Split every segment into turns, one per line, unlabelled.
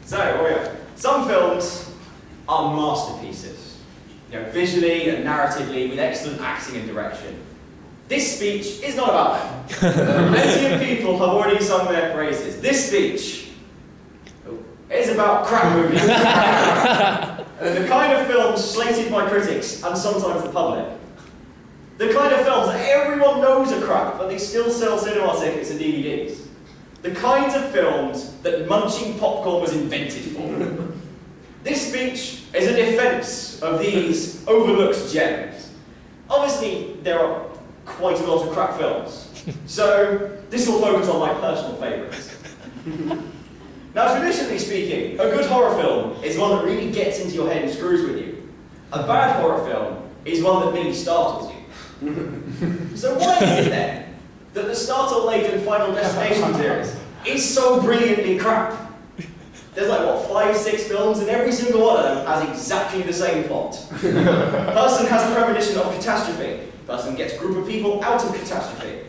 So, some films are masterpieces, visually and narratively, with excellent acting and direction. This speech is not about them. Plenty of people have already sung their praises. This speech is about crap movies. The kind of films slated by critics and sometimes the public. The kind of films that everyone knows are crap, but they still sell cinema tickets and DVDs. The kinds of films that munching popcorn was invented for. This speech is a defense of these overlooked gems. Obviously, there are quite a lot of crap films, so this will focus on my personal favourites. Now, traditionally speaking, a good horror film is one that really gets into your head and screws with you. A bad horror film is one that really startles you. So why is it then that the startle-laden Final Destination series is so brilliantly crap? There's like, what, 5, 6 films, and every single one of them has exactly the same plot. Person has the premonition of catastrophe. Person gets a group of people out of catastrophe.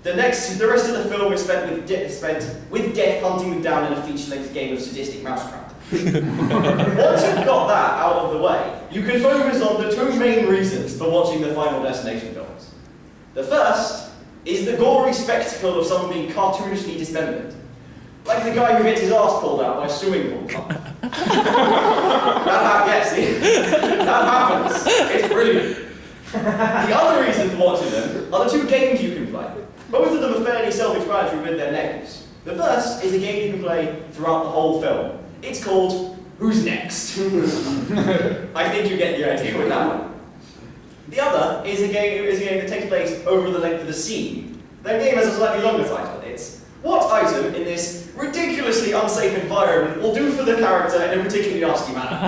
The rest of the film is spent with death hunting them down in a feature-length game of sadistic mousetrap. Once you've got that out of the way, you can focus on the 2 main reasons for watching the Final Destination films. The first is the gory spectacle of someone being cartoonishly dismembered. Like the guy who gets his arse pulled out by a swimming pool. That happens. It's brilliant. The other reason for watching them are the 2 games you can play. Both of them are fairly self-explanatory with their names. The first is a game you can play throughout the whole film. It's called Who's Next? I think you get the idea with that one. The other is a game that takes place over the length of the scene. That game has a slightly longer title. It's what item in this ridiculously unsafe environment will do for the character in a particularly nasty manner.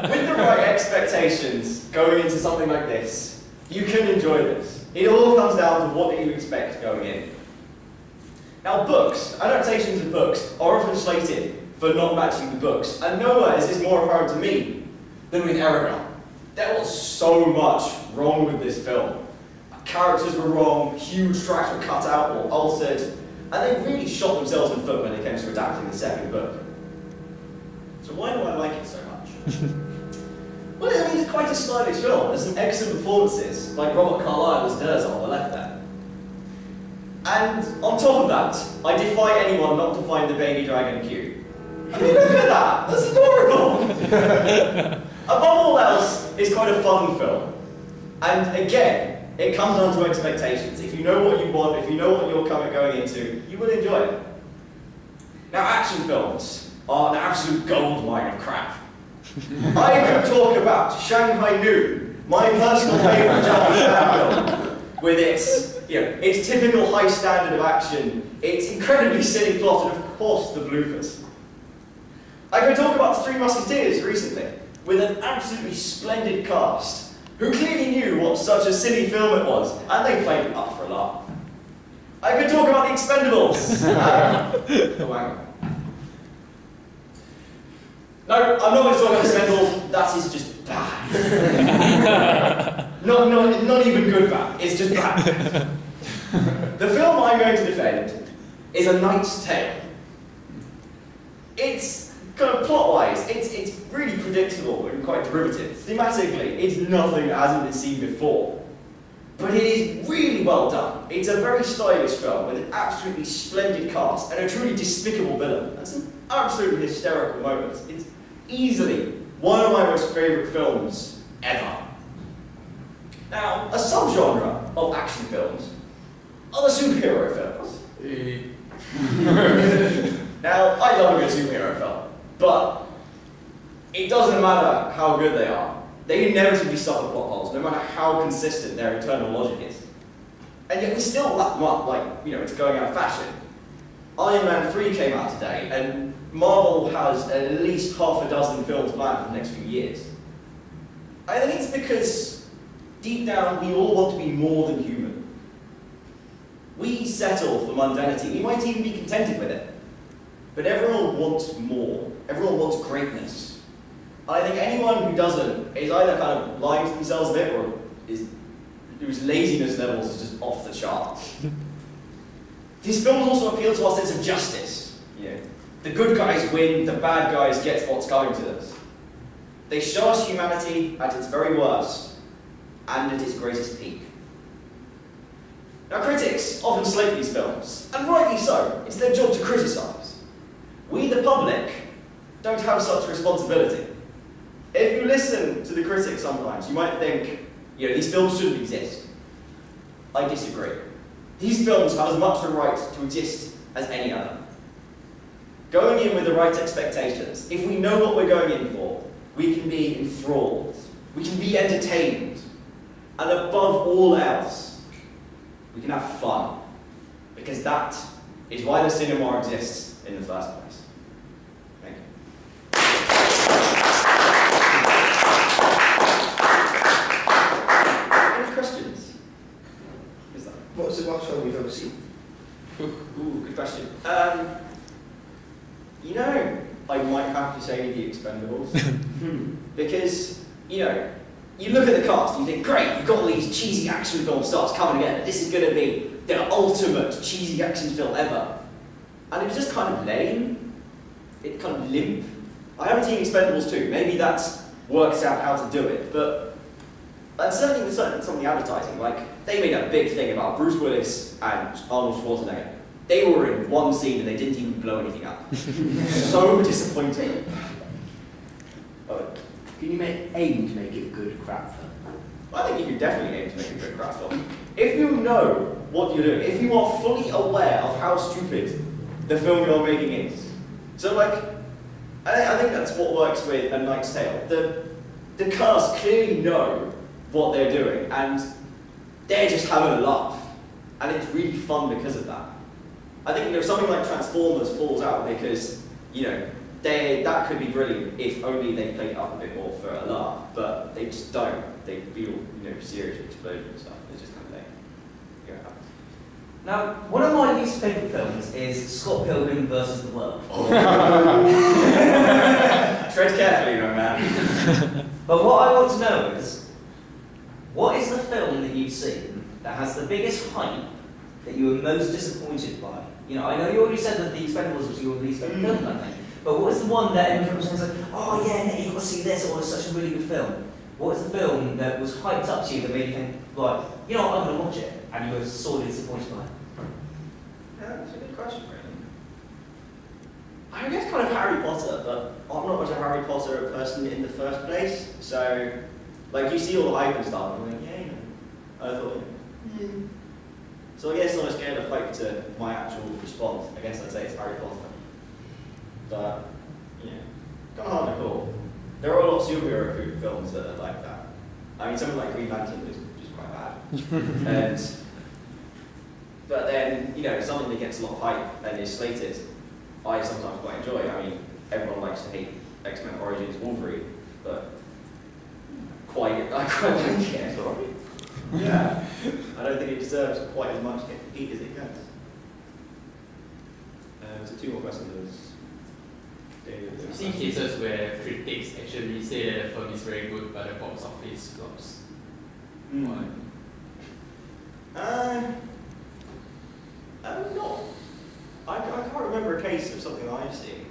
With the right expectations going into something like this, you can enjoy this. It all comes down to what you expect going in. Now books, adaptations of books, are often slated for not matching the books, and nowhere is this more apparent to me than with Aragon. There was so much wrong with this film. Characters were wrong, huge tracks were cut out or altered, and they really shot themselves in the foot when it came to adapting the second book. So why do I like it so much? Well, I mean, it's quite a stylish film. There's some excellent performances, like Robert Carlyle as Durzel on the left there. And on top of that, I defy anyone not to find the baby dragon cute. I mean, look at that! That's adorable! Above all else, it's quite a fun film. And again, it comes down to expectations. If you know what you want, if you know what you're going into, you will enjoy it. Now, action films are an absolute goldmine of crap. I could talk about Shanghai Noon, my personal favourite Japanese film, with its typical high standard of action, its incredibly silly plot, and of course the bloopers. I could talk about The Three Musketeers recently, with an absolutely splendid cast, who clearly knew what such a silly film it was, and they played it up for a laugh. I could talk about The Expendables. Oh, hang on. No, I'm not going to talk about Expendables. That is just bad. not even good bad. It's just bad. The film I'm going to defend is A Knight's Tale. It's kind of plot-wise, it's really predictable and quite derivative. Thematically, it's nothing that hasn't been seen before. But it is really well done. It's a very stylish film with an absolutely splendid cast and a truly despicable villain and some absolutely hysterical moments. It's easily one of my most favourite films ever. Now, a subgenre of action films are the superhero films. Now, I love a good superhero film, but it doesn't matter how good they are. They inevitably suffer plot holes, no matter how consistent their internal logic is. And yet we still lap them up like, it's going out of fashion. Iron Man 3 came out today, and Marvel has at least half a dozen films planned for the next few years. I think it's because, deep down, we all want to be more than human. We settle for mundanity. We might even be contented with it. But everyone wants more. Everyone wants greatness. I think anyone who doesn't is either kind of lying to themselves a bit or whose laziness levels is just off the charts. These films also appeal to our sense of justice. The good guys win, the bad guys get what's coming to us. They show us humanity at its very worst, and at its greatest peak. Now critics often slate these films, and rightly so. It's their job to criticise. We, the public, don't have such responsibility. If you listen to the critics sometimes, you might think, these films shouldn't exist. I disagree. These films have as much of a right to exist as any other. Going in with the right expectations, if we know what we're going in for, we can be enthralled, we can be entertained, and above all else, we can have fun. Because that is why the cinema exists in the first place. Thank you. Any questions?
What's the last film you've ever seen?
Ooh, good question. I might have to say The Expendables. Because, you look at the cast, you think, great, you've got all these cheesy action film stars coming together. This is going to be the ultimate cheesy action film ever. And it was just kind of lame. It kind of limp. I haven't seen Expendables 2. Maybe that works out how to do it. But certainly with some of the advertising, they made a big thing about Bruce Willis and Arnold Schwarzenegger. They were in one scene and they didn't even blow anything up. So disappointing.
Can you aim to make it a good crap film?
I think you can definitely aim to make a good crap film. If you know what you're doing, if you are fully aware of how stupid the film you're making is. So I think that's what works with A Knight's Tale. The cast clearly know what they're doing and they're just having a laugh. And it's really fun because of that. I think something like Transformers falls out because, that could be brilliant if only they played it up a bit more for a laugh, but they just don't. They feel, serious explosion and stuff. It's just kind of like,
Now, one of my least favourite films is Scott Pilgrim versus the World.
Tread carefully, young man.
But what I want to know is, what is the film that you've seen that has the biggest hype that you were most disappointed by? I know you already said that The Expendables was your least favourite film, I think. But what is the one that everyone was like, oh yeah, Nick, you've got to see this, or it's such a really good film? What is the film that was hyped up to you that made you think, I'm going to watch it, and you were sorely disappointed by it?
Yeah, that's a good question, really. I guess kind of Harry Potter, but I'm not much a Harry Potter person in the first place, so, you see all the hype and stuff, and I'm like, yeah, I thought, yeah. So I guess on a scale of hype to my actual response, I guess I'd say it's Harry Potter. But, kind of hard to call. There are a lot of superhero films that are like that. I mean, something like Green Lantern was just quite bad. But then, something that gets a lot of hype and is slated, I sometimes quite enjoy. I mean, everyone likes to hate X-Men Origins Wolverine, but I quite like it. Yeah, I don't think it deserves quite as much heat as it gets. So 2 more questions.
I've seen cases where critics actually say that the film is very good, but the box office flops. Why?
I can't remember a case of something I've seen.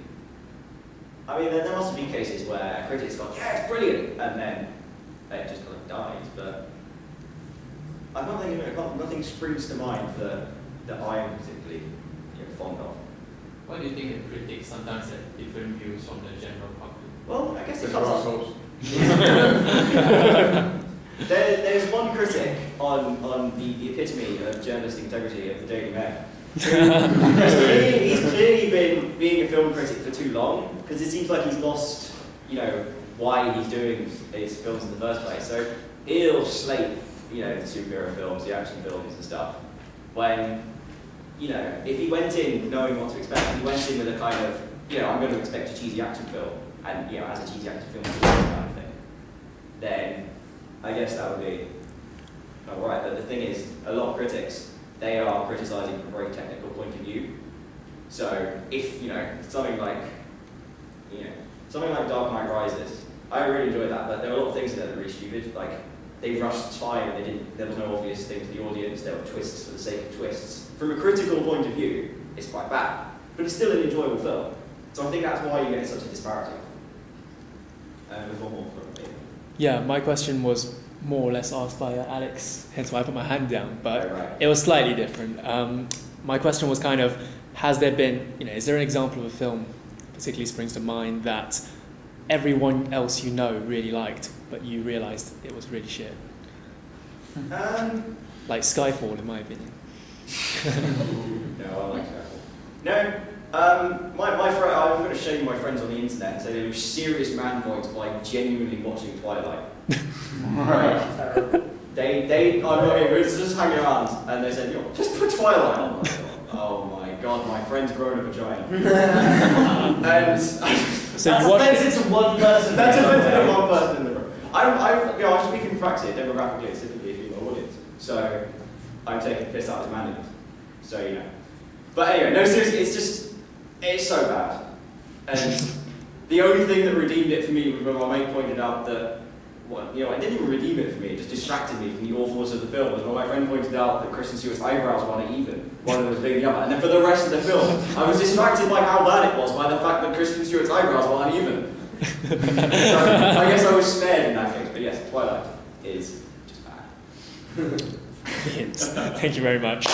I mean, there must have been cases where critics go, yeah, it's brilliant, and then it just kind of dies, but I can't think of it. Nothing springs to mind that I am particularly fond of.
Why do you think that critics sometimes have different views from the general public?
Well, I guess it comes up. There's one critic on the epitome of journalistic integrity of the Daily Mail. He's clearly been being a film critic for too long, because it seems like he's lost, why he's doing his films in the first place. So he'll slate, the superhero films, the action films and stuff, when, if he went in knowing what to expect, he went in with a kind of, I'm going to expect a cheesy action film, and, as a cheesy action film, kind of thing, then I guess that would be alright. But the thing is, a lot of critics, they are criticising from a very technical point of view. So if, something like Dark Knight Rises, I really enjoyed that, but there were a lot of things in there that were really stupid. They rushed time and there was no obvious thing to the audience, there were twists for the sake of twists. From a critical point of view, it's quite bad, but it's still an enjoyable film. So I think that's why you get such a disparity. There's one more for me.
Yeah, my question was more or less asked by Alex, hence why I put my hand down, but
Right.
it was slightly different. My question was kind of, has there been, is there an example of a film particularly springs to mind that everyone else you know really liked, but you realised it was really shit? Like Skyfall, in my opinion.
No, I like Skyfall. No, my friend, I'm going to shame my friends on the internet and say they were serious man points by genuinely watching Twilight. Right. They, we were just hanging around and they said, yo, just put Twilight on. Oh my god, my friend's grown a vagina. And
So
That's
you watched
offensive to one person.
that's offensive to one person in the room. I'm speaking for practice, demographically, it's typically a female audience. So I'm taking the piss out of the man. So, But anyway, no, seriously, it's so bad. And the only thing that redeemed it for me was when my mate pointed out that, it didn't even redeem it for me, it just distracted me from the awfulness of the film. Was when my friend pointed out that Kristen Stewart's eyebrows weren't even, one of them was bigger than the other. And then for the rest of the film, I was distracted by how bad it was by the fact that Kristen Stewart's eyebrows weren't even. So I guess I was spared in that case, but yes, Twilight is just bad.
Thank you very much.